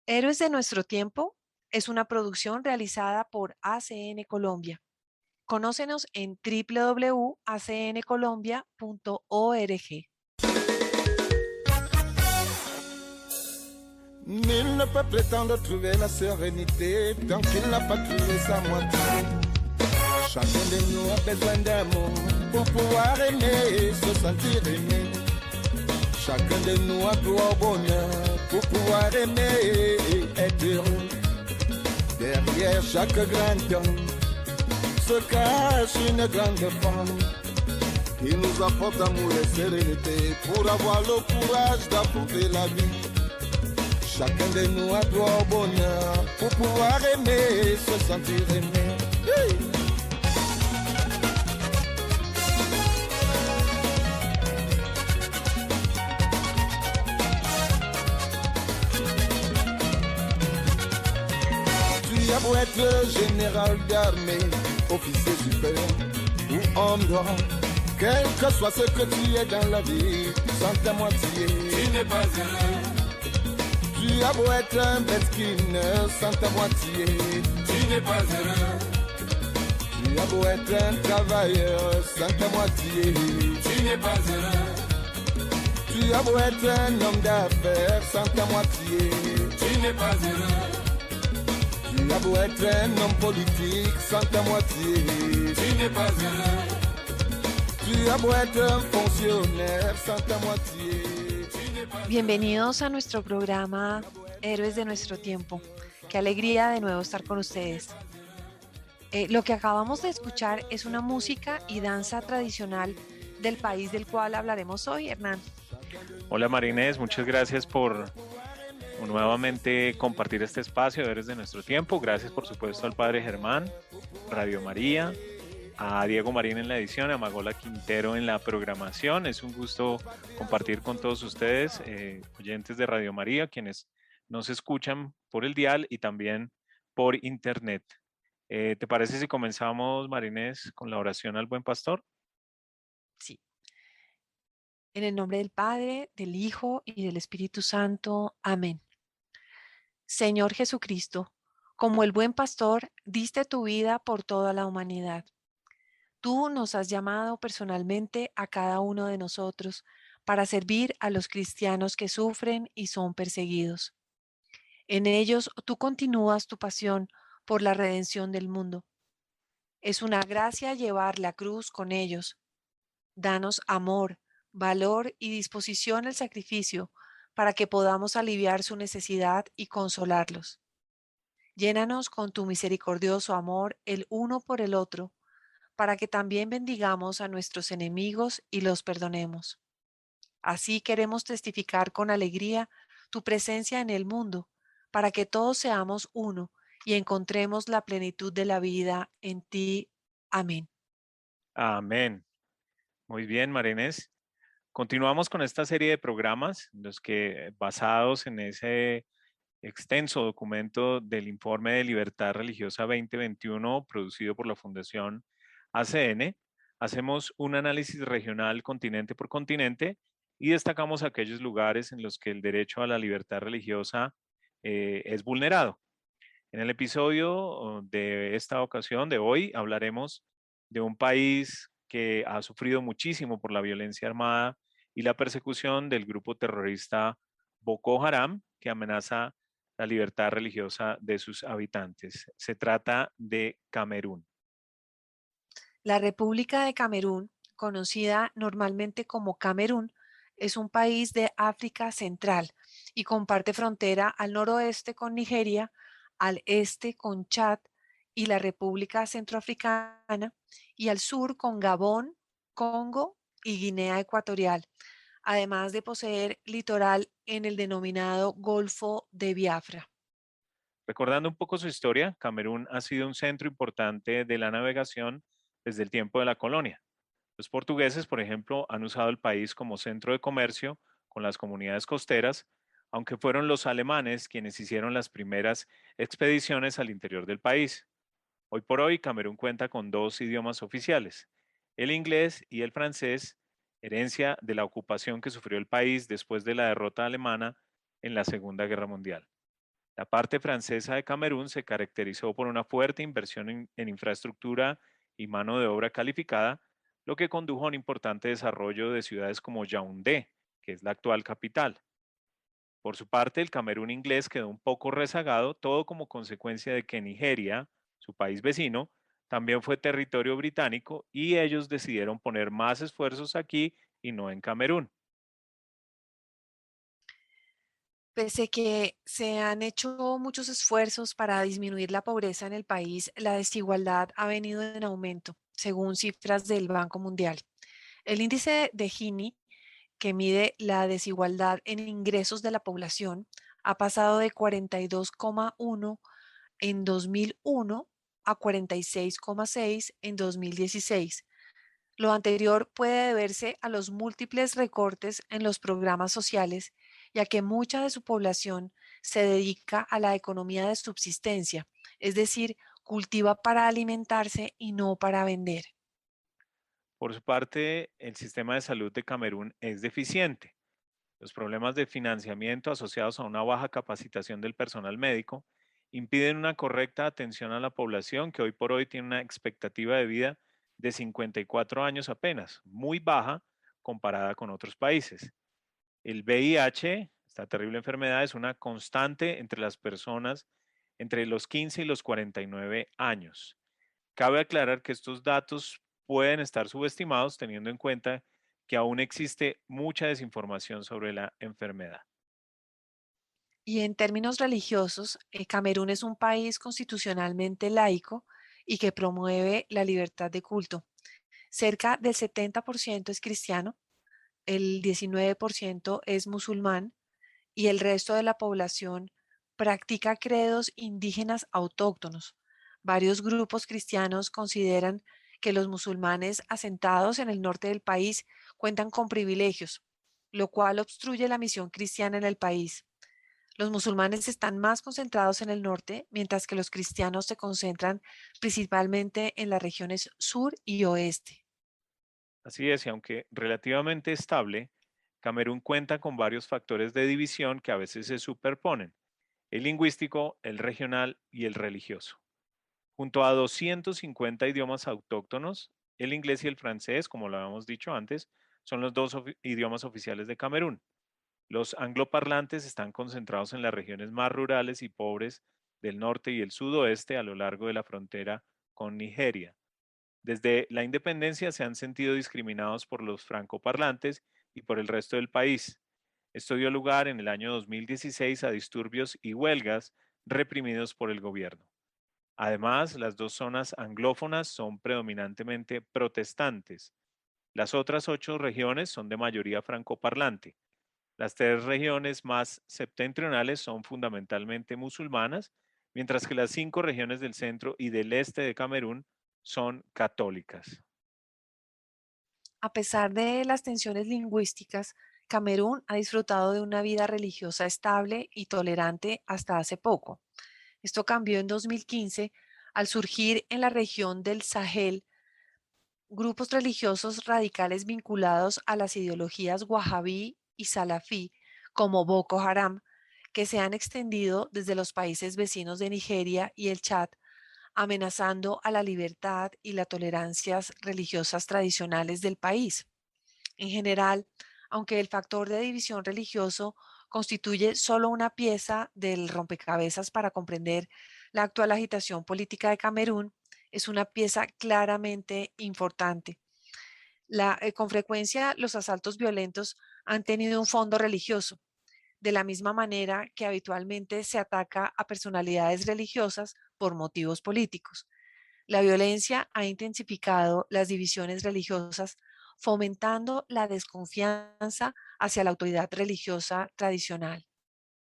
Héroes de nuestro tiempo es una producción realizada por ACN Colombia. Conócenos en www.acncolombia.org. Nul ne peut prétendre trouver la sérénité tant qu'il n'a pas trouvé sa moitié. Chacun de nous a besoin d'amour pour pouvoir aimer et se sentir aimé. Chacun de nous a droit au bonheur pour pouvoir aimer et être heureux. Derrière chaque grand homme se cache une grande femme qui nous apporte amour et sérénité pour avoir le courage d'affronter la vie. Chacun de nous a droit au bonheur pour pouvoir aimer et se sentir aimé. Hey! Tu as beau être général d'armée, officier supérieur ou homme d'or, quel que soit ce que tu es dans la vie, sans ta moitié, tu n'es pas heureux. Tu as beau être un mesquine sans ta moitié, tu n'es pas heureux. Tu as beau être un travailleur sans ta moitié, tu n'es pas heureux. Tu as beau être un homme d'affaires sans ta moitié, tu n'es pas heureux. Tu as beau être un homme politique sans ta moitié, tu n'es pas heureux. Tu as beau être un fonctionnaire sans ta moitié. Bienvenidos a nuestro programa Héroes de nuestro tiempo. Qué alegría de nuevo estar con ustedes. Lo que acabamos de escuchar es una música y danza tradicional del país del cual hablaremos hoy, Hernán. Hola Marinés, muchas gracias por nuevamente compartir este espacio de Héroes de nuestro tiempo. Gracias por supuesto al Padre Germán, Radio María, a Diego Marín en la edición, a Magola Quintero en la programación. Es un gusto compartir con todos ustedes, oyentes de Radio María, quienes nos escuchan por el dial y también por internet. ¿Te parece si comenzamos, Marinés, con la oración al buen pastor? Sí. En el nombre del Padre, del Hijo y del Espíritu Santo. Amén. Señor Jesucristo, como el buen pastor, diste tu vida por toda la humanidad. Tú nos has llamado personalmente a cada uno de nosotros para servir a los cristianos que sufren y son perseguidos. En ellos tú continúas tu pasión por la redención del mundo. Es una gracia llevar la cruz con ellos. Danos amor, valor y disposición al sacrificio para que podamos aliviar su necesidad y consolarlos. Llénanos con tu misericordioso amor el uno por el otro, para que también bendigamos a nuestros enemigos y los perdonemos. Así queremos testificar con alegría tu presencia en el mundo, para que todos seamos uno y encontremos la plenitud de la vida en ti. Amén. Amén. Muy bien, Marinés. Continuamos con esta serie de programas, en los que basados en ese extenso documento del Informe de Libertad Religiosa 2021 producido por la Fundación ACN, hacemos un análisis regional continente por continente y destacamos aquellos lugares en los que el derecho a la libertad religiosa es vulnerado. En el episodio de esta ocasión, de hoy, hablaremos de un país que ha sufrido muchísimo por la violencia armada y la persecución del grupo terrorista Boko Haram, que amenaza la libertad religiosa de sus habitantes. Se trata de Camerún. La República de Camerún, conocida normalmente como Camerún, es un país de África Central y comparte frontera al noroeste con Nigeria, al este con Chad y la República Centroafricana y al sur con Gabón, Congo y Guinea Ecuatorial, además de poseer litoral en el denominado Golfo de Biafra. Recordando un poco su historia, Camerún ha sido un centro importante de la navegación desde el tiempo de la colonia. Los portugueses, por ejemplo, han usado el país como centro de comercio con las comunidades costeras, aunque fueron los alemanes quienes hicieron las primeras expediciones al interior del país. Hoy por hoy, Camerún cuenta con dos idiomas oficiales, el inglés y el francés, herencia de la ocupación que sufrió el país después de la derrota alemana en la Segunda Guerra Mundial. La parte francesa de Camerún se caracterizó por una fuerte inversión en infraestructura y mano de obra calificada, lo que condujo a un importante desarrollo de ciudades como Yaoundé, que es la actual capital. Por su parte, el Camerún inglés quedó un poco rezagado, todo como consecuencia de que Nigeria, su país vecino, también fue territorio británico y ellos decidieron poner más esfuerzos aquí y no en Camerún. Pese que se han hecho muchos esfuerzos para disminuir la pobreza en el país, la desigualdad ha venido en aumento, según cifras del Banco Mundial. El índice de Gini, que mide la desigualdad en ingresos de la población, ha pasado de 42,1 en 2001 a 46,6 en 2016. Lo anterior puede deberse a los múltiples recortes en los programas sociales, ya que mucha de su población se dedica a la economía de subsistencia, es decir, cultiva para alimentarse y no para vender. Por su parte, el sistema de salud de Camerún es deficiente. Los problemas de financiamiento asociados a una baja capacitación del personal médico impiden una correcta atención a la población que hoy por hoy tiene una expectativa de vida de 54 años apenas, muy baja comparada con otros países. El VIH, esta terrible enfermedad, es una constante entre las personas entre los 15 y los 49 años. Cabe aclarar que estos datos pueden estar subestimados teniendo en cuenta que aún existe mucha desinformación sobre la enfermedad. Y en términos religiosos, Camerún es un país constitucionalmente laico y que promueve la libertad de culto. Cerca del 70% es cristiano, el 19% es musulmán y el resto de la población practica credos indígenas autóctonos. Varios grupos cristianos consideran que los musulmanes asentados en el norte del país cuentan con privilegios, lo cual obstruye la misión cristiana en el país. Los musulmanes están más concentrados en el norte, mientras que los cristianos se concentran principalmente en las regiones sur y oeste. Así es, y aunque relativamente estable, Camerún cuenta con varios factores de división que a veces se superponen: el lingüístico, el regional y el religioso. Junto a 250 idiomas autóctonos, el inglés y el francés, como lo habíamos dicho antes, son los dos idiomas oficiales de Camerún. Los angloparlantes están concentrados en las regiones más rurales y pobres del norte y el sudoeste a lo largo de la frontera con Nigeria. Desde la independencia se han sentido discriminados por los francoparlantes y por el resto del país. Esto dio lugar en el año 2016 a disturbios y huelgas reprimidos por el gobierno. Además, las dos zonas anglófonas son predominantemente protestantes. Las otras 8 regiones son de mayoría francoparlante. Las 3 regiones más septentrionales son fundamentalmente musulmanas, mientras que las 5 regiones del centro y del este de Camerún son católicas. A pesar de las tensiones lingüísticas, Camerún ha disfrutado de una vida religiosa estable y tolerante hasta hace poco. Esto cambió en 2015 al surgir en la región del Sahel grupos religiosos radicales vinculados a las ideologías wahhabí y salafí, como Boko Haram, que se han extendido desde los países vecinos de Nigeria y el Chad, amenazando a la libertad y las tolerancias religiosas tradicionales del país. En general, aunque el factor de división religioso constituye solo una pieza del rompecabezas para comprender la actual agitación política de Camerún, es una pieza claramente importante. Con frecuencia, los asaltos violentos han tenido un fondo religioso, de la misma manera que habitualmente se ataca a personalidades religiosas por motivos políticos. La violencia ha intensificado las divisiones religiosas, fomentando la desconfianza hacia la autoridad religiosa tradicional.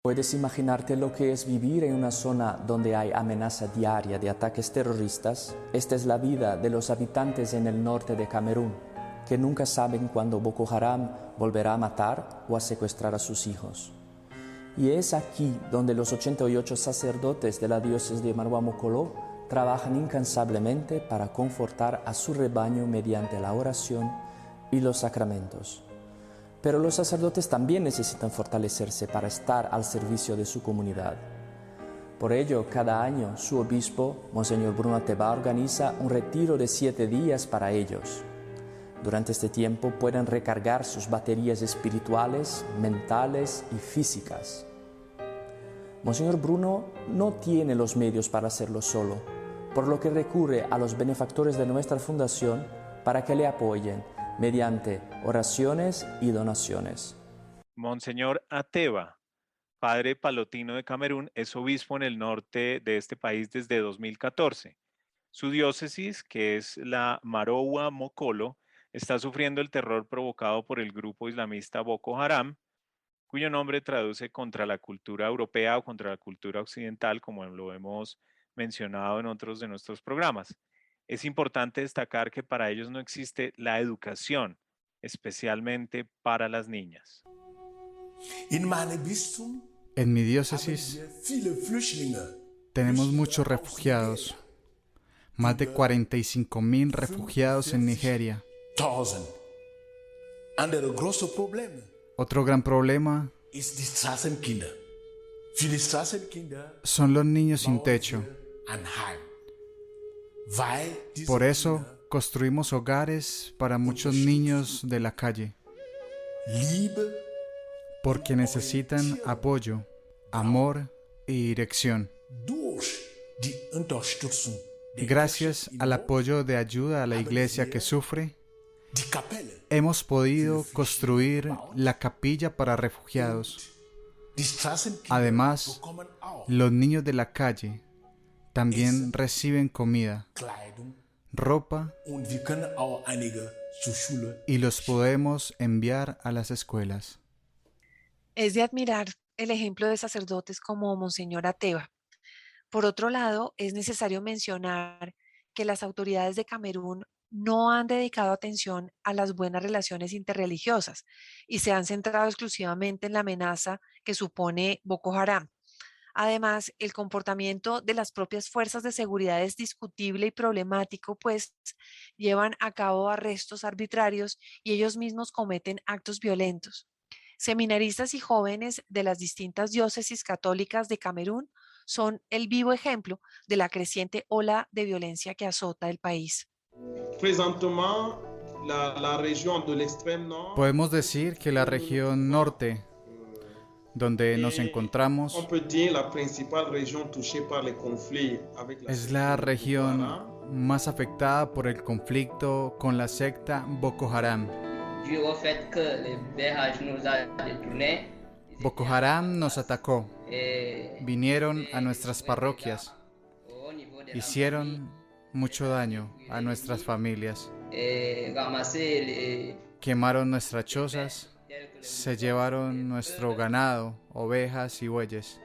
¿Puedes imaginarte lo que es vivir en una zona donde hay amenaza diaria de ataques terroristas? Esta es la vida de los habitantes en el norte de Camerún, que nunca saben cuándo Boko Haram volverá a matar o a secuestrar a sus hijos. Y es aquí donde los 88 sacerdotes de la diócesis de Marwa-Mokolo trabajan incansablemente para confortar a su rebaño mediante la oración y los sacramentos. Pero los sacerdotes también necesitan fortalecerse para estar al servicio de su comunidad. Por ello, cada año su obispo, Monseñor Bruno Ateba, organiza un retiro de 7 días para ellos. Durante este tiempo pueden recargar sus baterías espirituales, mentales y físicas. Monseñor Bruno no tiene los medios para hacerlo solo, por lo que recurre a los benefactores de nuestra fundación para que le apoyen mediante oraciones y donaciones. Monseñor Ateba, padre palotino de Camerún, es obispo en el norte de este país desde 2014. Su diócesis, que es la Maroua Mokolo, está sufriendo el terror provocado por el grupo islamista Boko Haram, cuyo nombre traduce contra la cultura europea o contra la cultura occidental, como lo hemos mencionado en otros de nuestros programas. Es importante destacar que para ellos no existe la educación, especialmente para las niñas. En mi diócesis tenemos muchos refugiados, más de 45.000 refugiados en Nigeria. Otro gran problema son los niños sin techo. Por eso construimos hogares para muchos niños de la calle, porque necesitan apoyo, amor y dirección. Gracias al apoyo de ayuda a la iglesia que sufre, hemos podido construir la capilla para refugiados. Además, los niños de la calle también reciben comida, ropa y los podemos enviar a las escuelas. Es de admirar el ejemplo de sacerdotes como Monseñor Ateba. Por otro lado, es necesario mencionar que las autoridades de Camerún no han dedicado atención a las buenas relaciones interreligiosas y se han centrado exclusivamente en la amenaza que supone Boko Haram. Además, el comportamiento de las propias fuerzas de seguridad es discutible y problemático, pues llevan a cabo arrestos arbitrarios y ellos mismos cometen actos violentos. Seminaristas y jóvenes de las distintas diócesis católicas de Camerún son el vivo ejemplo de la creciente ola de violencia que azota el país. Podemos decir que la región norte, donde nos encontramos, es la región más afectada por el conflicto con la secta Boko Haram. Boko Haram nos atacó, vinieron a nuestras parroquias, hicieron mucho daño a nuestras familias, quemaron nuestras chozas, se llevaron nuestro ganado, ovejas y bueyes.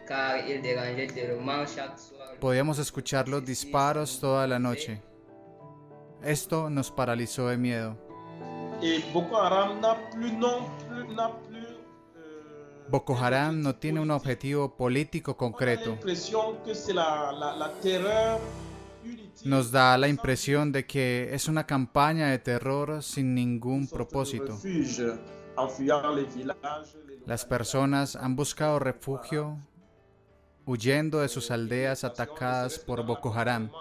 Podíamos escuchar los disparos toda la noche. Esto nos paralizó de miedo. Boko Haram no tiene un objetivo político concreto. Nos da la impresión de que es una campaña de terror sin ningún propósito. Las personas han buscado refugio huyendo de sus aldeas atacadas por Boko Haram.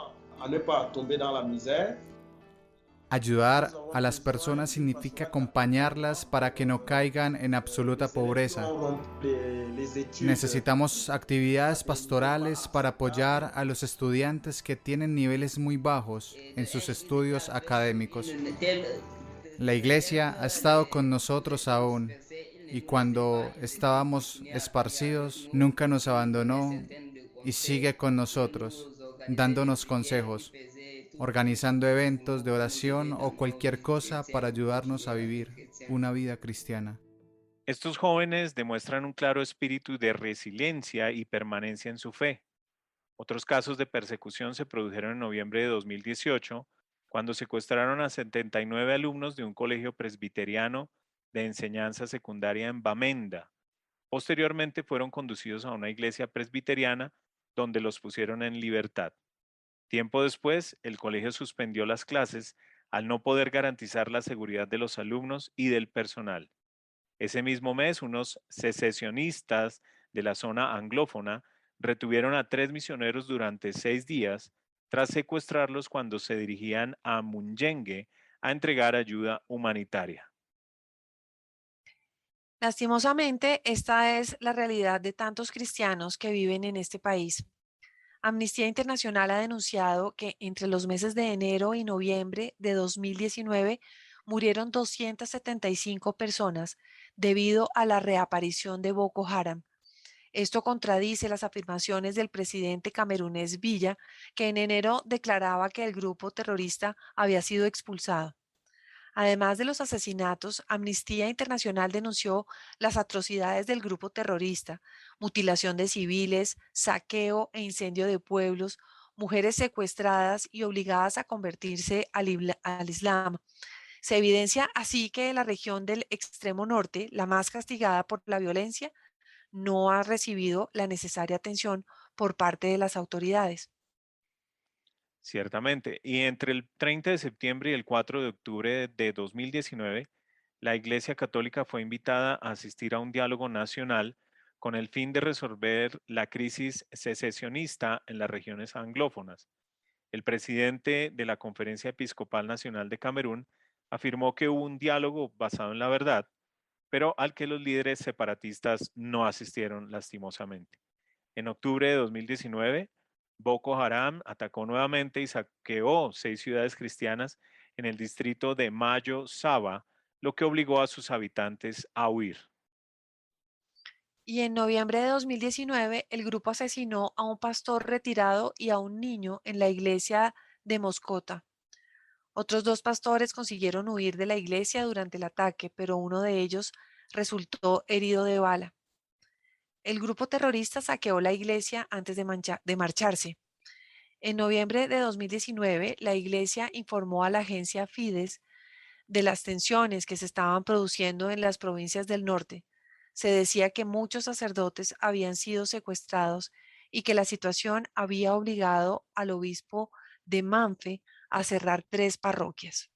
Ayudar a las personas significa acompañarlas para que no caigan en absoluta pobreza. Necesitamos actividades pastorales para apoyar a los estudiantes que tienen niveles muy bajos en sus estudios académicos. La iglesia ha estado con nosotros aún, y cuando estábamos esparcidos, nunca nos abandonó y sigue con nosotros, dándonos consejos, organizando eventos de oración o cualquier cosa para ayudarnos a vivir una vida cristiana. Estos jóvenes demuestran un claro espíritu de resiliencia y permanencia en su fe. Otros casos de persecución se produjeron en noviembre de 2018, cuando secuestraron a 79 alumnos de un colegio presbiteriano de enseñanza secundaria en Bamenda. Posteriormente fueron conducidos a una iglesia presbiteriana donde los pusieron en libertad. Tiempo después, el colegio suspendió las clases al no poder garantizar la seguridad de los alumnos y del personal. Ese mismo mes, unos secesionistas de la zona anglófona retuvieron a 3 misioneros durante 6 días tras secuestrarlos cuando se dirigían a Munyenge a entregar ayuda humanitaria. Lastimosamente, esta es la realidad de tantos cristianos que viven en este país. Amnistía Internacional ha denunciado que entre los meses de enero y noviembre de 2019 murieron 275 personas debido a la reaparición de Boko Haram. Esto contradice las afirmaciones del presidente camerunés Villa, que en enero declaraba que el grupo terrorista había sido expulsado. Además de los asesinatos, Amnistía Internacional denunció las atrocidades del grupo terrorista, mutilación de civiles, saqueo e incendio de pueblos, mujeres secuestradas y obligadas a convertirse al Islam. Se evidencia así que la región del extremo norte, la más castigada por la violencia, no ha recibido la necesaria atención por parte de las autoridades. Ciertamente. Y entre el 30 de septiembre y el 4 de octubre de 2019, la Iglesia Católica fue invitada a asistir a un diálogo nacional con el fin de resolver la crisis secesionista en las regiones anglófonas. El presidente de la Conferencia Episcopal Nacional de Camerún afirmó que hubo un diálogo basado en la verdad, pero al que los líderes separatistas no asistieron lastimosamente. En octubre de 2019, Boko Haram atacó nuevamente y saqueó 6 ciudades cristianas en el distrito de Mayo Saba, lo que obligó a sus habitantes a huir. Y en noviembre de 2019, el grupo asesinó a un pastor retirado y a un niño en la iglesia de Moscota. Otros 2 pastores consiguieron huir de la iglesia durante el ataque, pero uno de ellos resultó herido de bala. El grupo terrorista saqueó la iglesia antes de marcharse. En noviembre de 2019, la iglesia informó a la agencia Fides de las tensiones que se estaban produciendo en las provincias del norte. Se decía que muchos sacerdotes habían sido secuestrados y que la situación había obligado al obispo de Manfe a cerrar 3 parroquias.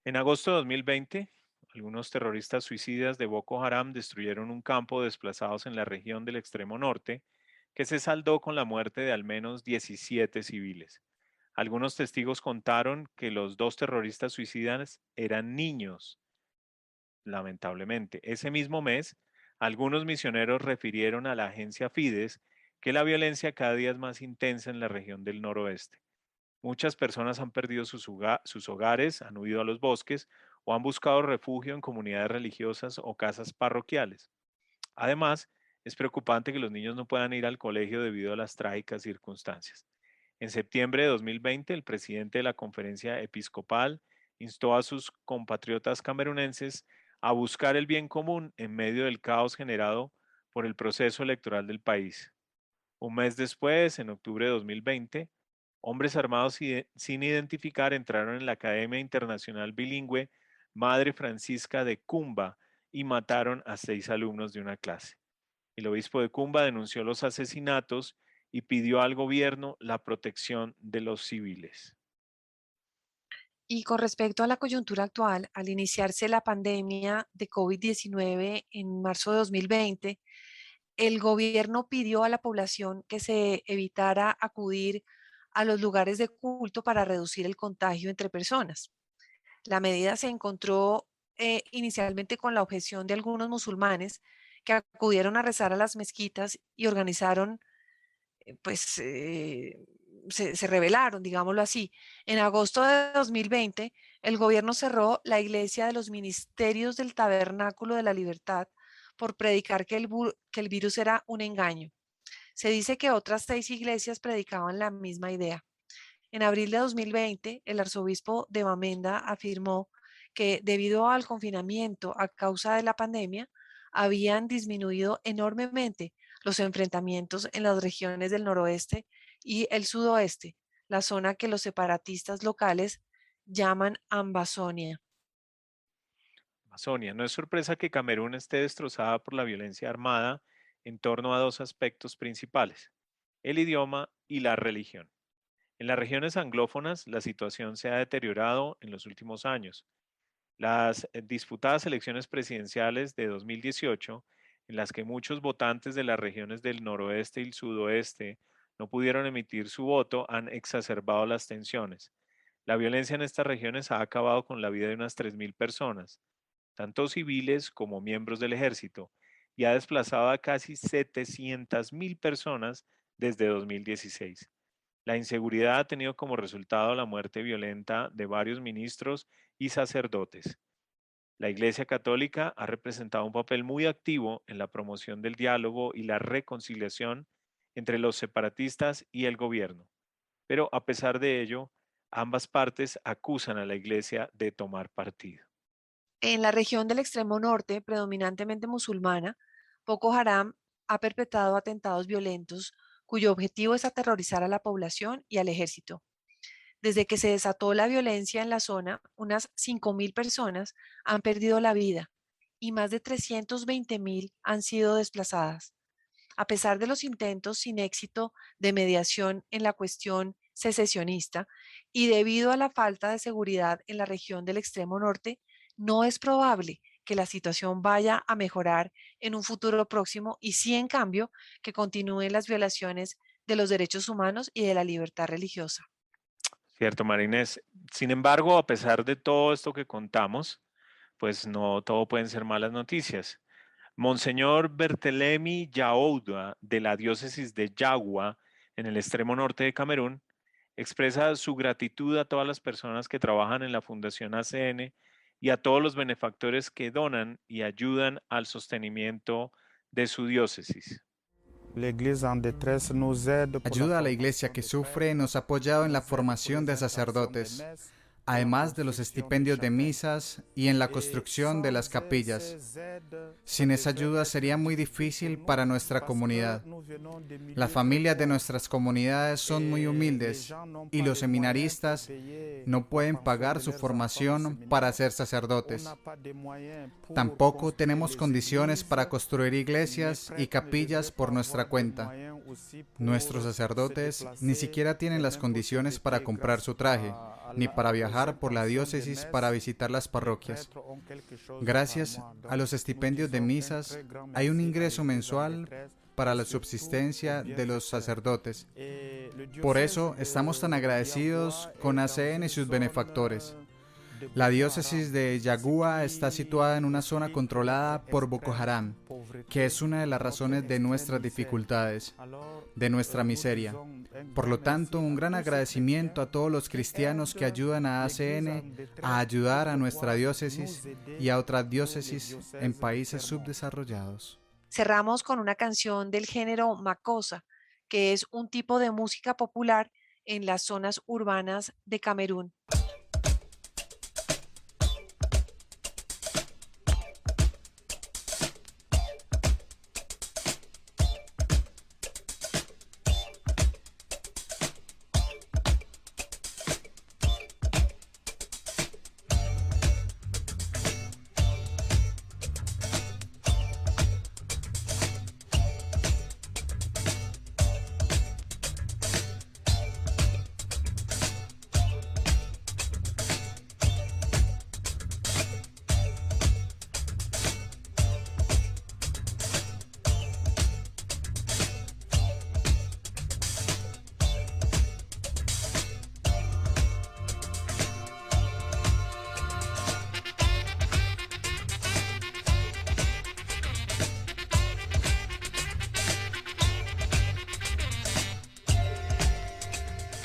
En agosto de 2020, algunos terroristas suicidas de Boko Haram destruyeron un campo de desplazados en la región del extremo norte, que se saldó con la muerte de al menos 17 civiles. Algunos testigos contaron que los 2 terroristas suicidas eran niños. Lamentablemente, ese mismo mes, algunos misioneros refirieron a la agencia Fides que la violencia cada día es más intensa en la región del noroeste. Muchas personas han perdido sus hogares, han huido a los bosques o han buscado refugio en comunidades religiosas o casas parroquiales. Además, es preocupante que los niños no puedan ir al colegio debido a las trágicas circunstancias. En septiembre de 2020, el presidente de la Conferencia Episcopal instó a sus compatriotas camerunenses a buscar el bien común en medio del caos generado por el proceso electoral del país. Un mes después, en octubre de 2020, hombres armados sin identificar entraron en la Academia Internacional Bilingüe Madre Francisca de Cumba y mataron a 6 alumnos de una clase. El obispo de Cumba denunció los asesinatos y pidió al gobierno la protección de los civiles. Y con respecto a la coyuntura actual, al iniciarse la pandemia de COVID-19 en marzo de 2020, el gobierno pidió a la población que se evitara acudir a los lugares de culto para reducir el contagio entre personas. La medida se encontró inicialmente con la objeción de algunos musulmanes que acudieron a rezar a las mezquitas y organizaron, pues, se rebelaron, digámoslo así. En agosto de 2020, el gobierno cerró la iglesia de los Ministerios del Tabernáculo de la Libertad por predicar que el virus era un engaño. Se dice que otras 6 iglesias predicaban la misma idea. En abril de 2020, el arzobispo de Bamenda afirmó que debido al confinamiento a causa de la pandemia, habían disminuido enormemente los enfrentamientos en las regiones del noroeste y el sudoeste, la zona que los separatistas locales llaman Ambazonia. Amazonia. No es sorpresa que Camerún esté destrozada por la violencia armada en torno a 2 aspectos principales, el idioma y la religión. En las regiones anglófonas, la situación se ha deteriorado en los últimos años. Las disputadas elecciones presidenciales de 2018 en las que muchos votantes de las regiones del noroeste y el sudoeste no pudieron emitir su voto, han exacerbado las tensiones. La violencia en estas regiones ha acabado con la vida de unas 3.000 personas, tanto civiles como miembros del ejército, y ha desplazado a casi 700.000 personas desde 2016. La inseguridad ha tenido como resultado la muerte violenta de varios ministros y sacerdotes. La Iglesia Católica ha representado un papel muy activo en la promoción del diálogo y la reconciliación entre los separatistas y el gobierno. Pero a pesar de ello, ambas partes acusan a la Iglesia de tomar partido. En la región del extremo norte, predominantemente musulmana, Boko Haram ha perpetrado atentados violentos cuyo objetivo es aterrorizar a la población y al ejército. Desde que se desató la violencia en la zona, unas 5.000 personas han perdido la vida y más de 320.000 han sido desplazadas. A pesar de los intentos sin éxito de mediación en la cuestión secesionista y debido a la falta de seguridad en la región del extremo norte, no es probable que la situación vaya a mejorar en un futuro próximo y sí, en cambio, que continúen las violaciones de los derechos humanos y de la libertad religiosa. Cierto, Marinés. Sin embargo, a pesar de todo esto que contamos, pues no todo pueden ser malas noticias. Monseñor Bertelemi Yaouda, de la diócesis de Yagua, en el extremo norte de Camerún, expresa su gratitud a todas las personas que trabajan en la Fundación ACN y a todos los benefactores que donan y ayudan al sostenimiento de su diócesis. Ayuda a la iglesia que sufre nos ha apoyado en la formación de sacerdotes, además de los estipendios de misas y en la construcción de las capillas. Sin esa ayuda sería muy difícil para nuestra comunidad. Las familias de nuestras comunidades son muy humildes y los seminaristas no pueden pagar su formación para ser sacerdotes. Tampoco tenemos condiciones para construir iglesias y capillas por nuestra cuenta. Nuestros sacerdotes ni siquiera tienen las condiciones para comprar su traje, ni para viajar por la diócesis para visitar las parroquias. Gracias a los estipendios de misas, hay un ingreso mensual para la subsistencia de los sacerdotes. Por eso estamos tan agradecidos con ACN y sus benefactores. La diócesis de Yagua está situada en una zona controlada por Boko Haram, que es una de las razones de nuestras dificultades, de nuestra miseria. Por lo tanto, un gran agradecimiento a todos los cristianos que ayudan a ACN a ayudar a nuestra diócesis y a otras diócesis en países subdesarrollados. Cerramos con una canción del género makossa, que es un tipo de música popular en las zonas urbanas de Camerún.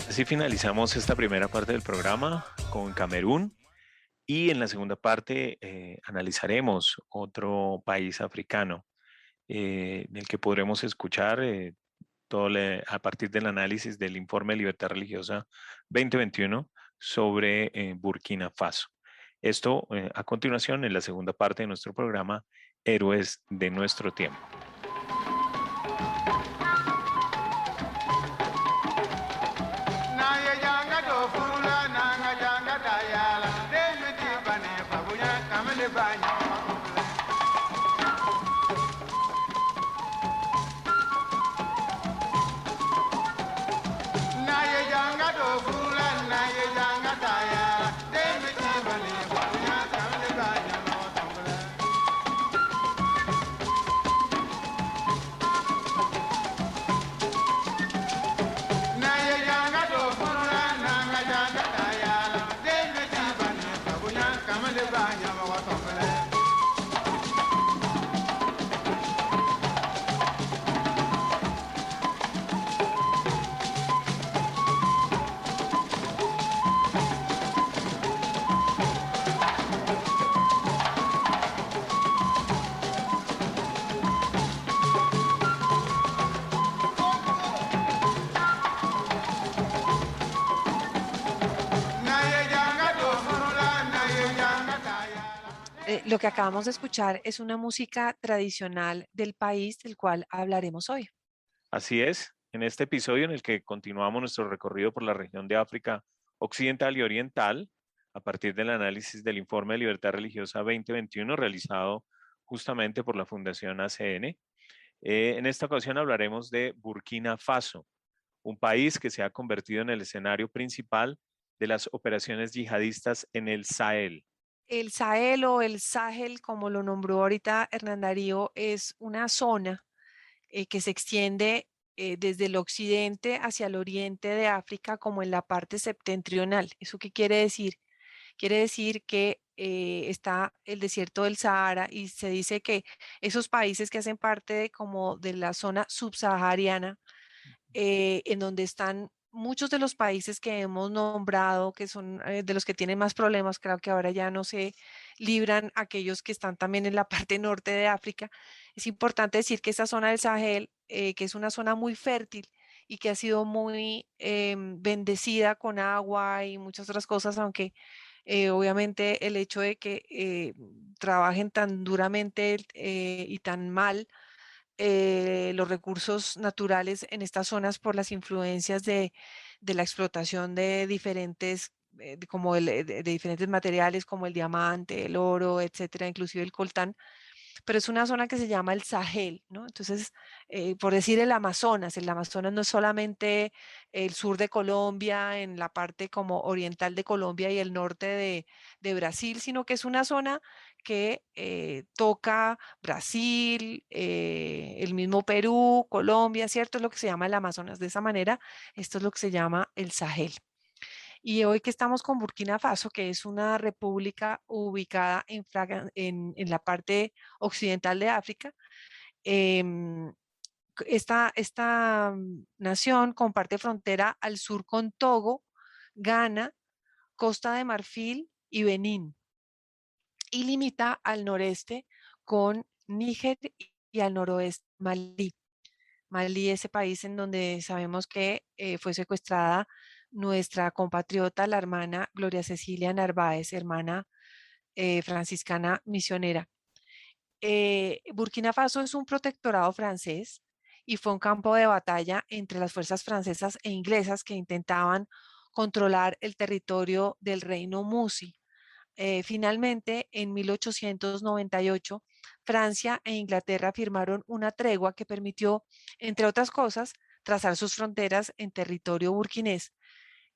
Así finalizamos esta primera parte del programa con Camerún y en la segunda parte analizaremos otro país africano en el que podremos escuchar a partir del análisis del informe de Libertad Religiosa 2021 sobre Burkina Faso. Esto a continuación en la segunda parte de nuestro programa Héroes de nuestro tiempo. Lo que acabamos de escuchar es una música tradicional del país del cual hablaremos hoy. Así es, en este episodio en el que continuamos nuestro recorrido por la región de África Occidental y Oriental, a partir del análisis del Informe de Libertad Religiosa 2021 realizado justamente por la Fundación ACN, en esta ocasión hablaremos de Burkina Faso, un país que se ha convertido en el escenario principal de las operaciones yihadistas en el Sahel. El Sahel o el Sahel, como lo nombró ahorita Hernán Darío, es una zona que se extiende desde el occidente hacia el oriente de África, como en la parte septentrional. ¿Eso qué quiere decir? Quiere decir que está el desierto del Sahara y se dice que esos países que hacen parte como de la zona subsahariana, en donde están muchos de los países que hemos nombrado, que son de los que tienen más problemas, creo que ahora ya no se libran aquellos que están también en la parte norte de África. Es importante decir que esa zona del Sahel, que es una zona muy fértil y que ha sido muy bendecida con agua y muchas otras cosas, aunque obviamente el hecho de que trabajen tan duramente y tan mal los recursos naturales en estas zonas por las influencias de la explotación de diferentes, de diferentes materiales como el diamante, el oro, etcétera, inclusive el coltán, pero es una zona que se llama el Sahel, ¿no? Entonces, por decir el Amazonas no es solamente el sur de Colombia, en la parte como oriental de Colombia y el norte de Brasil, sino que es una zona que toca Brasil, el mismo Perú, Colombia, ¿cierto? Es lo que se llama el Amazonas. De esa manera, esto es lo que se llama el Sahel. Y hoy que estamos con Burkina Faso, que es una república ubicada en la parte occidental de África, em, esta nación comparte frontera al sur con Togo, Ghana, Costa de Marfil y Benín, y limita al noreste con Níger y al noroeste Malí. Malí, ese país en donde sabemos que fue secuestrada nuestra compatriota, la hermana Gloria Cecilia Narváez, hermana franciscana misionera. Burkina Faso es un protectorado francés y fue un campo de batalla entre las fuerzas francesas e inglesas que intentaban controlar el territorio del reino Musi. Finalmente, en 1898, Francia e Inglaterra firmaron una tregua que permitió, entre otras cosas, trazar sus fronteras en territorio burkinés.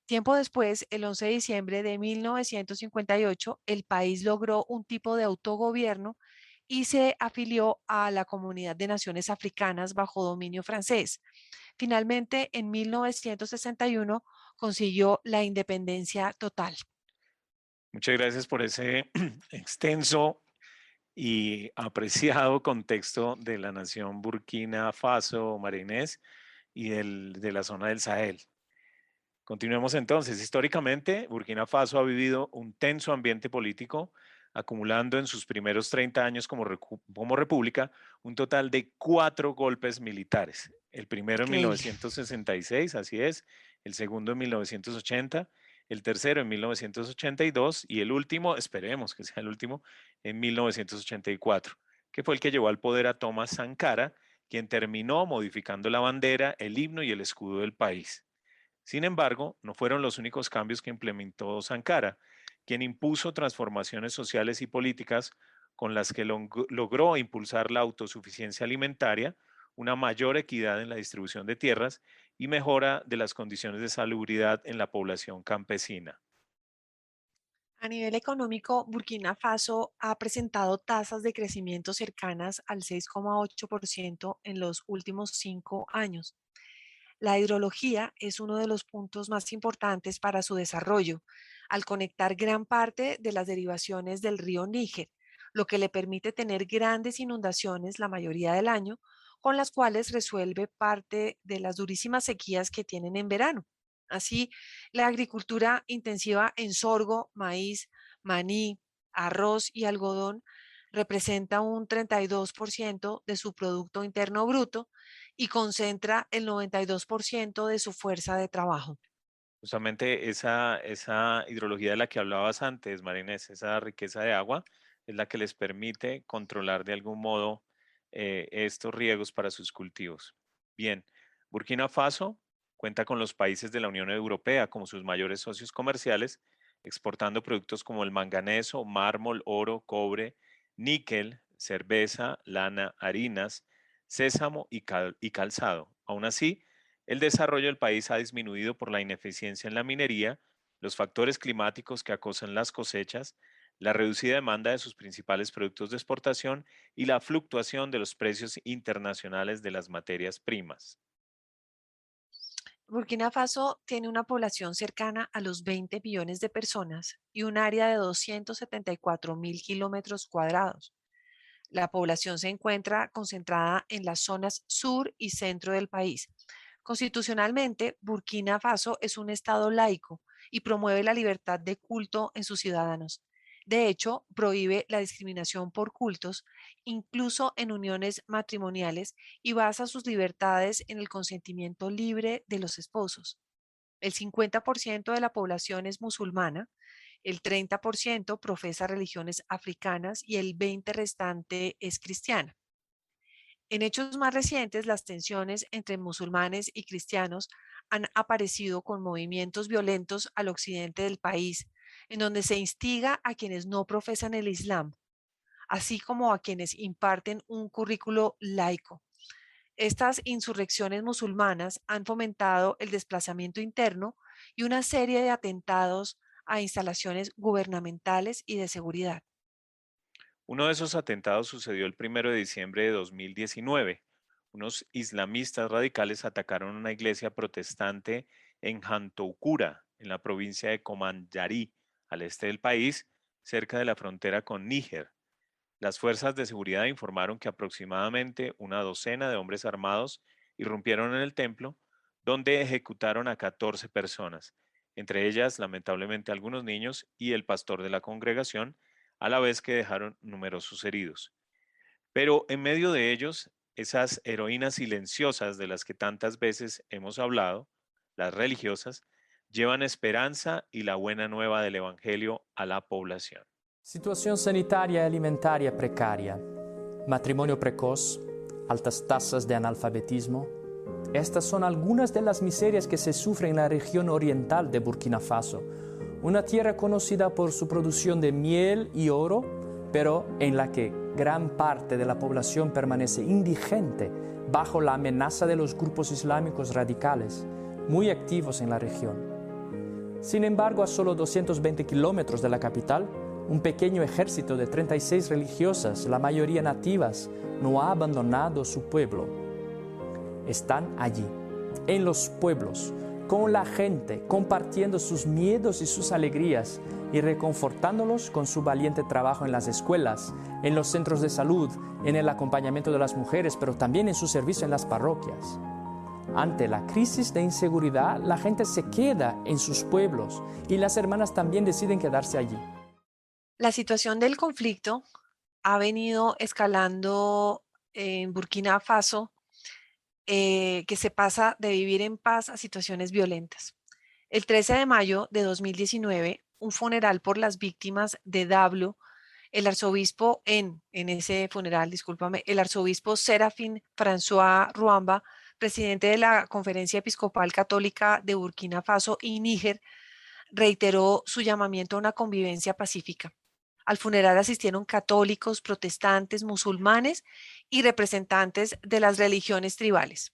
Tiempo después, el 11 de diciembre de 1958, el país logró un tipo de autogobierno y se afilió a la Comunidad de Naciones Africanas bajo dominio francés. Finalmente, en 1961, consiguió la independencia total. Muchas gracias por ese extenso y apreciado contexto de la nación Burkina Faso, María Inés, y de la zona del Sahel. Continuemos entonces. Históricamente, Burkina Faso ha vivido un tenso ambiente político, acumulando en sus primeros 30 años como república un total de 4 golpes militares. El primero en Increíble. 1966, así es, el segundo en 1980, el tercero en 1982 y el último, esperemos que sea el último, en 1984, que fue el que llevó al poder a Thomas Sankara, quien terminó modificando la bandera, el himno y el escudo del país. Sin embargo, no fueron los únicos cambios que implementó Sankara, quien impuso transformaciones sociales y políticas con las que logró impulsar la autosuficiencia alimentaria, una mayor equidad en la distribución de tierras y mejora de las condiciones de salubridad en la población campesina. A nivel económico, Burkina Faso ha presentado tasas de crecimiento cercanas al 6,8% en los últimos 5 años. La hidrología es uno de los puntos más importantes para su desarrollo, al conectar gran parte de las derivaciones del río Níger, lo que le permite tener grandes inundaciones la mayoría del año, con las cuales resuelve parte de las durísimas sequías que tienen en verano. Así, la agricultura intensiva en sorgo, maíz, maní, arroz y algodón representa un 32% de su Producto Interno Bruto y concentra el 92% de su fuerza de trabajo. Justamente esa hidrología de la que hablabas antes, María Inés, esa riqueza de agua, es la que les permite controlar de algún modo estos riegos para sus cultivos. Bien, Burkina Faso cuenta con los países de la Unión Europea como sus mayores socios comerciales, exportando productos como el manganeso, mármol, oro, cobre, níquel, cerveza, lana, harinas, sésamo y calzado. Aún así, el desarrollo del país ha disminuido por la ineficiencia en la minería, los factores climáticos que acosan las cosechas, la reducida demanda de sus principales productos de exportación y la fluctuación de los precios internacionales de las materias primas. Burkina Faso tiene una población cercana a los 20 millones de personas y un área de 274.000 kilómetros cuadrados. La población se encuentra concentrada en las zonas sur y centro del país. Constitucionalmente, Burkina Faso es un estado laico y promueve la libertad de culto en sus ciudadanos. De hecho, prohíbe la discriminación por cultos, incluso en uniones matrimoniales, y basa sus libertades en el consentimiento libre de los esposos. El 50% de la población es musulmana, el 30% profesa religiones africanas y el 20% restante es cristiana. En hechos más recientes, las tensiones entre musulmanes y cristianos han aparecido con movimientos violentos al occidente del país, en donde se instiga a quienes no profesan el Islam, así como a quienes imparten un currículo laico. Estas insurrecciones musulmanas han fomentado el desplazamiento interno y una serie de atentados a instalaciones gubernamentales y de seguridad. Uno de esos atentados sucedió el 1 de diciembre de 2019. Unos islamistas radicales atacaron una iglesia protestante en Jantoukura, en la provincia de Comandjarí, al este del país, cerca de la frontera con Níger. Las fuerzas de seguridad informaron que aproximadamente una docena de hombres armados irrumpieron en el templo, donde ejecutaron a 14 personas, entre ellas lamentablemente algunos niños y el pastor de la congregación, a la vez que dejaron numerosos heridos. Pero en medio de ellos, esas heroínas silenciosas de las que tantas veces hemos hablado, las religiosas, llevan esperanza y la buena nueva del Evangelio a la población. Situación sanitaria y alimentaria precaria, matrimonio precoz, altas tasas de analfabetismo. Estas son algunas de las miserias que se sufren en la región oriental de Burkina Faso, una tierra conocida por su producción de miel y oro, pero en la que gran parte de la población permanece indigente bajo la amenaza de los grupos islámicos radicales, muy activos en la región. Sin embargo, a solo 220 kilómetros de la capital, un pequeño ejército de 36 religiosas, la mayoría nativas, no ha abandonado su pueblo. Están allí, en los pueblos, con la gente, compartiendo sus miedos y sus alegrías y reconfortándolos con su valiente trabajo en las escuelas, en los centros de salud, en el acompañamiento de las mujeres, pero también en su servicio en las parroquias. Ante la crisis de inseguridad, la gente se queda en sus pueblos y las hermanas también deciden quedarse allí. La situación del conflicto ha venido escalando en Burkina Faso, que se pasa de vivir en paz a situaciones violentas. El 13 de mayo de 2019, un funeral por las víctimas de Dablo, el arzobispo en ese funeral, discúlpame, el arzobispo Serafín François Ruamba, presidente de la Conferencia Episcopal Católica de Burkina Faso y Níger, reiteró su llamamiento a una convivencia pacífica. Al funeral asistieron católicos, protestantes, musulmanes y representantes de las religiones tribales.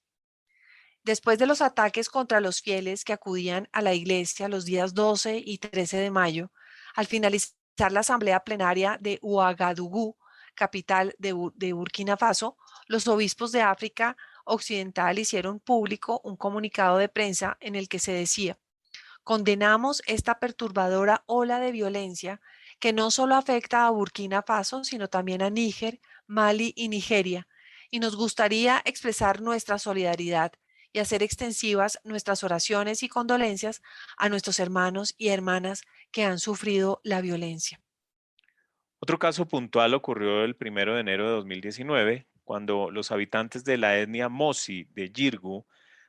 Después de los ataques contra los fieles que acudían a la iglesia los días 12 y 13 de mayo, al finalizar la asamblea plenaria de Ouagadougou, capital de Burkina Faso, los obispos de África Occidental hicieron público un comunicado de prensa en el que se decía: condenamos esta perturbadora ola de violencia que no solo afecta a Burkina Faso, sino también a Níger, Mali y Nigeria, y nos gustaría expresar nuestra solidaridad y hacer extensivas nuestras oraciones y condolencias a nuestros hermanos y hermanas que han sufrido la violencia. Otro caso puntual ocurrió el 1 de enero de 2019, cuando los habitantes de la etnia Mosi de Yirgu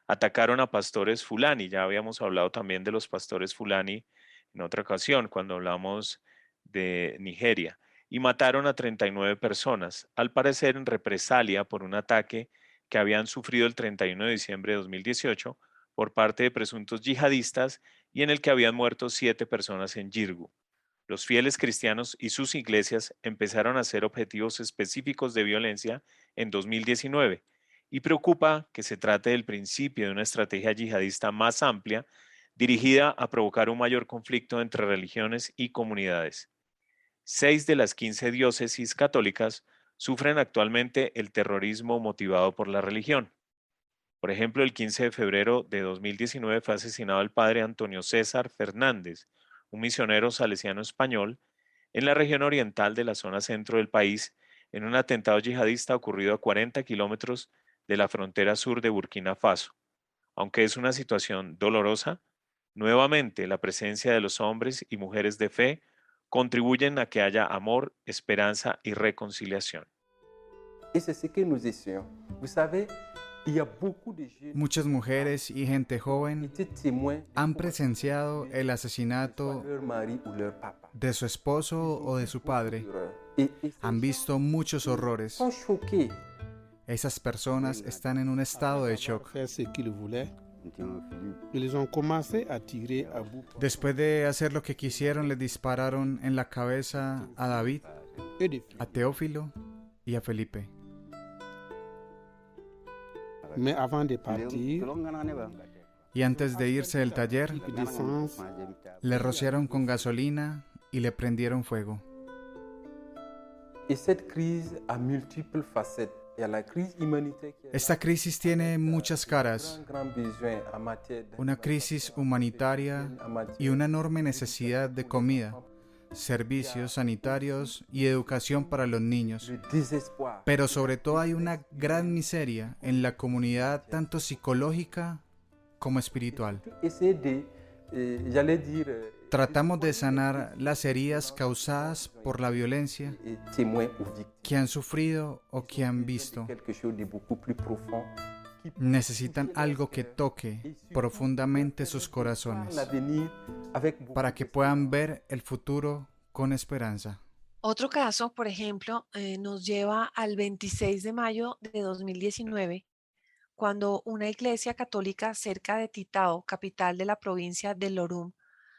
atacaron a pastores Fulani. Ya habíamos hablado también de los pastores Fulani en otra ocasión, cuando hablamos de Nigeria. y mataron a 39 personas, al parecer en represalia por un ataque que habían sufrido el 31 de diciembre de 2018 por parte de presuntos yihadistas y en el que habían muerto 7 personas en Yirgu. Los fieles cristianos y sus iglesias empezaron a ser objetivos específicos de violencia en 2019 y preocupa que se trate del principio de una estrategia yihadista más amplia dirigida a provocar un mayor conflicto entre religiones y comunidades. 6 de las 15 diócesis católicas sufren actualmente el terrorismo motivado por la religión. Por ejemplo, el 15 de febrero de 2019 fue asesinado el padre Antonio César Fernández, un misionero salesiano español, en la región oriental de la zona centro del país, en un atentado yihadista ocurrido a 40 kilómetros de la frontera sur de Burkina Faso. Aunque es una situación dolorosa, nuevamente la presencia de los hombres y mujeres de fe contribuyen a que haya amor, esperanza y reconciliación. Muchas mujeres y gente joven han presenciado el asesinato de su esposo o de su padre. Han visto muchos horrores. Esas personas están en un estado de shock. Después de hacer lo que quisieron, le dispararon en la cabeza a David, a Teófilo y a Felipe. Y antes de irse del taller, le rociaron con gasolina y le prendieron fuego. Esta crisis tiene muchas caras, una crisis humanitaria y una enorme necesidad de comida, servicios sanitarios y educación para los niños. Pero sobre todo hay una gran miseria en la comunidad, tanto psicológica como espiritual. Tratamos de sanar las heridas causadas por la violencia que han sufrido o que han visto. Necesitan algo que toque profundamente sus corazones para que puedan ver el futuro con esperanza. Otro caso, por ejemplo, nos lleva al 26 de mayo de 2019, cuando una iglesia católica cerca de Titao, capital de la provincia de Lorum,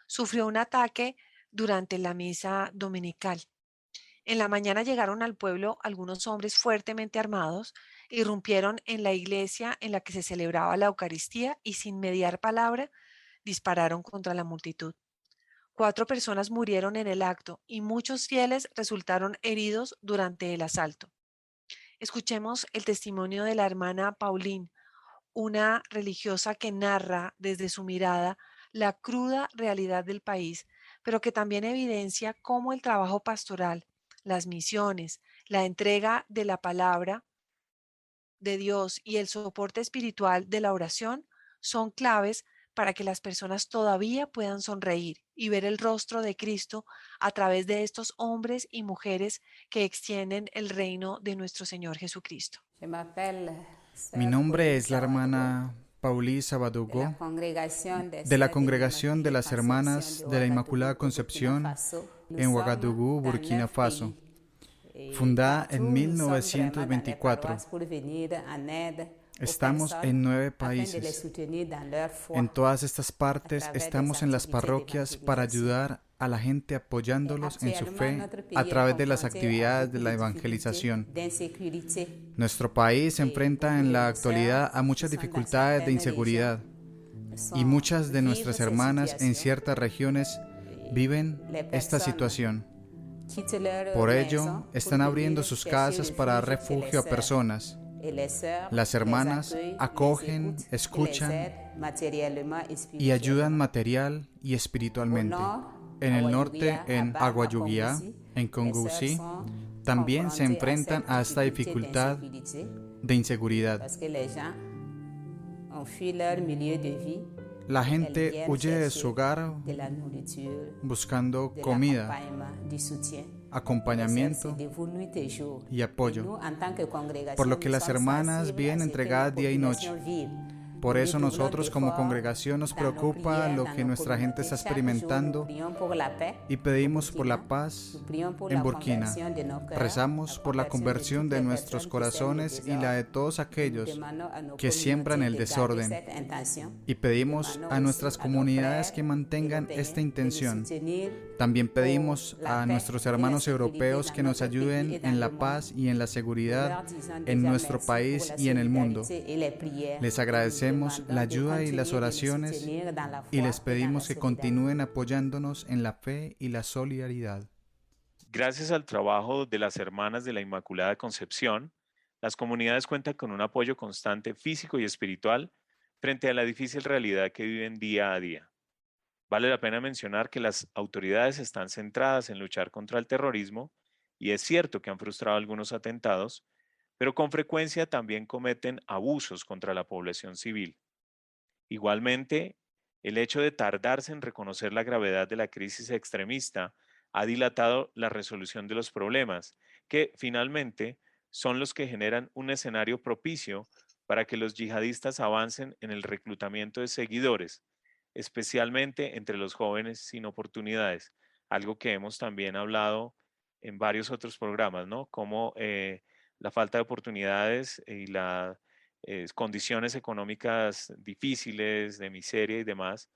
sufrió un ataque durante la misa dominical. En la mañana llegaron al pueblo algunos hombres fuertemente armados, irrumpieron en la iglesia en la que se celebraba la Eucaristía y sin mediar palabra dispararon contra la multitud. 4 personas murieron en el acto y muchos fieles resultaron heridos durante el asalto. Escuchemos el testimonio de la hermana Pauline, una religiosa que narra desde su mirada la cruda realidad del país, pero que también evidencia cómo el trabajo pastoral, las misiones, la entrega de la palabra de Dios y el soporte espiritual de la oración son claves para que las personas todavía puedan sonreír y ver el rostro de Cristo a través de estos hombres y mujeres que extienden el reino de nuestro Señor Jesucristo. Mi nombre es la hermana Pauline Sabadogo, de la Congregación de las Hermanas de la Inmaculada Concepción en Ouagadougou, Burkina Faso, fundada en 1924. Estamos en 9 países. En todas estas partes estamos en las parroquias para ayudar a la gente apoyándolos en su fe a través de las actividades de la evangelización. Nuestro país se enfrenta en la actualidad a muchas dificultades de inseguridad y muchas de nuestras hermanas en ciertas regiones viven esta situación. Por ello, están abriendo sus casas para dar refugio a personas. Las hermanas acogen, escuchan y ayudan material y espiritualmente. En el norte, en Aguayuguía, en Congoussi, también se enfrentan a esta dificultad de inseguridad. La gente huye de su hogar buscando comida, acompañamiento y apoyo, por lo que las hermanas viven entregadas día y noche. Por eso nosotros como congregación nos preocupa lo que nuestra gente está experimentando y pedimos por la paz en Burkina. Rezamos por la conversión de nuestros corazones y la de todos aquellos que siembran el desorden. Y pedimos a nuestras comunidades que mantengan esta intención. También pedimos a nuestros hermanos europeos que nos ayuden en la paz y en la seguridad en nuestro país y en el mundo. Les agradecemos la ayuda y las oraciones y les pedimos que continúen apoyándonos en la fe y la solidaridad. Gracias al trabajo de las Hermanas de la Inmaculada Concepción, las comunidades cuentan con un apoyo constante físico y espiritual frente a la difícil realidad que viven día a día. Vale la pena mencionar que las autoridades están centradas en luchar contra el terrorismo y es cierto que han frustrado algunos atentados, pero con frecuencia también cometen abusos contra la población civil. Igualmente, el hecho de tardarse en reconocer la gravedad de la crisis extremista ha dilatado la resolución de los problemas, que finalmente son los que generan un escenario propicio para que los yihadistas avancen en el reclutamiento de seguidores, especialmente entre los jóvenes sin oportunidades, algo que hemos también hablado en varios otros programas, ¿no? Como la falta de oportunidades y las condiciones económicas difíciles, de miseria y demás,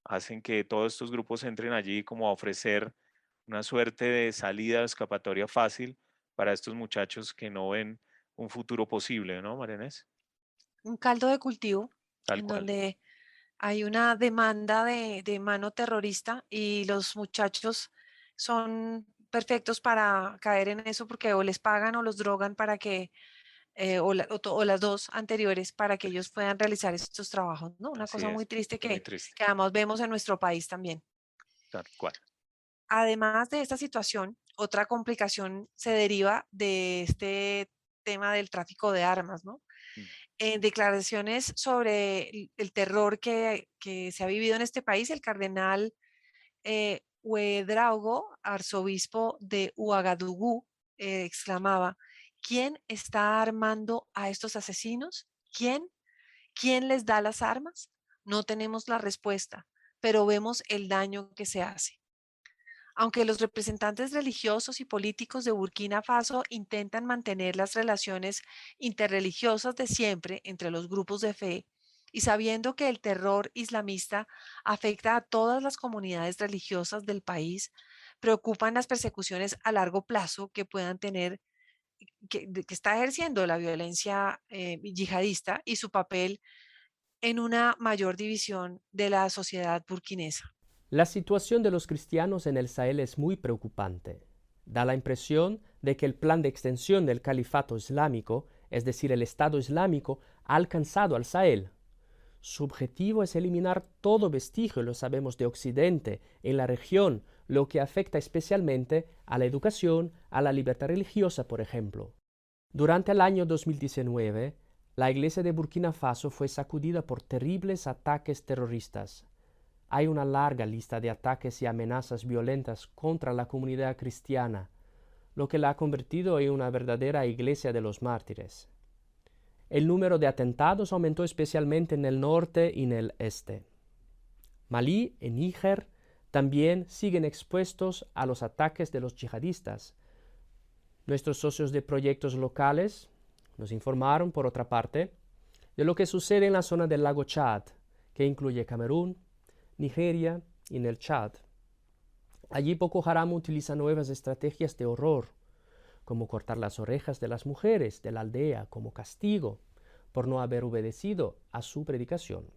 hacen que todos estos grupos entren allí como a ofrecer una suerte de salida o escapatoria fácil para estos muchachos que no ven un futuro posible, ¿no, Marenés? Un caldo de cultivo Tal en cual. donde hay una demanda de mano terrorista y los muchachos son perfectos para caer en eso porque o les pagan o los drogan para que, o las dos anteriores, para que ellos puedan realizar estos trabajos, ¿no? Una Así cosa muy es, triste muy triste, que además vemos en nuestro país también. tal cual. Además de esta situación, otra complicación se deriva de este tema del tráfico de armas, ¿no? Mm. En declaraciones sobre el terror que se ha vivido en este país, el cardenal Ouedraogo, arzobispo de Ouagadougou, exclamaba: ¿quién está armando a estos asesinos? ¿Quién? ¿Quién les da las armas? No tenemos la respuesta, pero vemos el daño que se hace. Aunque los representantes religiosos y políticos de Burkina Faso intentan mantener las relaciones interreligiosas de siempre entre los grupos de fe, y sabiendo que el terror islamista afecta a todas las comunidades religiosas del país, preocupan las persecuciones a largo plazo que puedan tener, que está ejerciendo la violencia yihadista y su papel en una mayor división de la sociedad burkinesa. La situación de los cristianos en el Sahel es muy preocupante. Da la impresión de que el plan de extensión del califato islámico, es decir, el Estado Islámico, ha alcanzado al Sahel. Su objetivo es eliminar todo vestigio, lo sabemos, de Occidente en la región, lo que afecta especialmente a la educación, a la libertad religiosa, por ejemplo. Durante el año 2019, la Iglesia de Burkina Faso fue sacudida por terribles ataques terroristas. Hay una larga lista de ataques y amenazas violentas contra la comunidad cristiana, lo que la ha convertido en una verdadera iglesia de los mártires. El número de atentados aumentó especialmente en el norte y en el este. Malí y Níger también siguen expuestos a los ataques de los yihadistas. Nuestros socios de proyectos locales nos informaron, por otra parte, de lo que sucede en la zona del lago Chad, que incluye Camerún, Nigeria y en el Chad. Allí Boko Haram utiliza nuevas estrategias de horror, como cortar las orejas de las mujeres de la aldea como castigo por no haber obedecido a su predicación.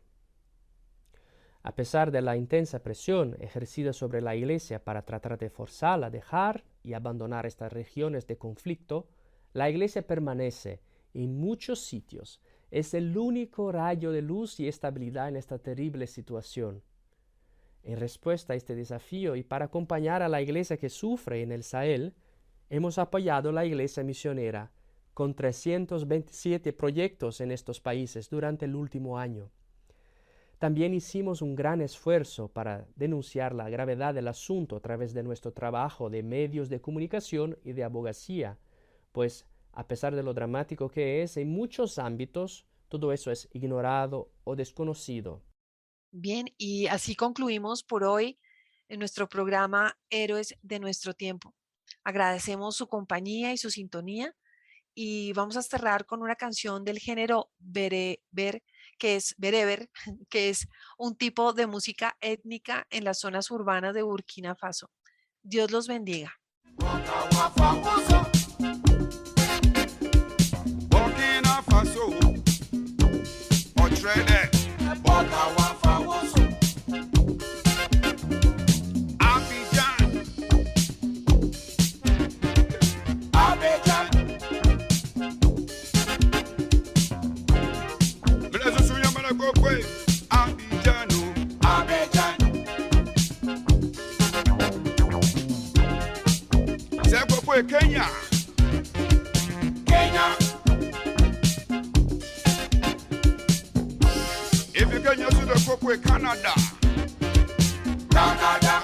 A pesar de la intensa presión ejercida sobre la Iglesia para tratar de forzarla a dejar y abandonar estas regiones de conflicto, la Iglesia permanece en muchos sitios. Es el único rayo de luz y estabilidad en esta terrible situación. En respuesta a este desafío y para acompañar a la Iglesia que sufre en el Sahel, hemos apoyado la Iglesia misionera con 327 proyectos en estos países durante el último año. También hicimos un gran esfuerzo para denunciar la gravedad del asunto a través de nuestro trabajo de medios de comunicación y de abogacía, pues, a pesar de lo dramático que es, en muchos ámbitos todo eso es ignorado o desconocido. Bien, y así concluimos por hoy en nuestro programa Héroes de nuestro tiempo. Agradecemos su compañía y su sintonía y vamos a cerrar con una canción del género bereber, bereber, que es un tipo de música étnica en las zonas urbanas de Burkina Faso. Dios los bendiga. Burkina Faso, Otrede, Abidjan, Abidjan. Melezo suya mele kokwe, Abidjan, Abidjan. Se kokwe Kenya, Kenya. If you can use the kokwe Canada, Canada.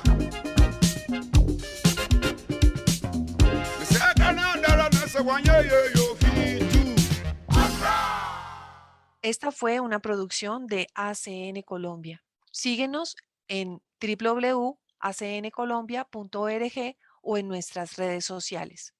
Se Canada na se wanye yo hitu. Esta fue una producción de ACN Colombia. Síguenos en www.acncolombia.org o en nuestras redes sociales.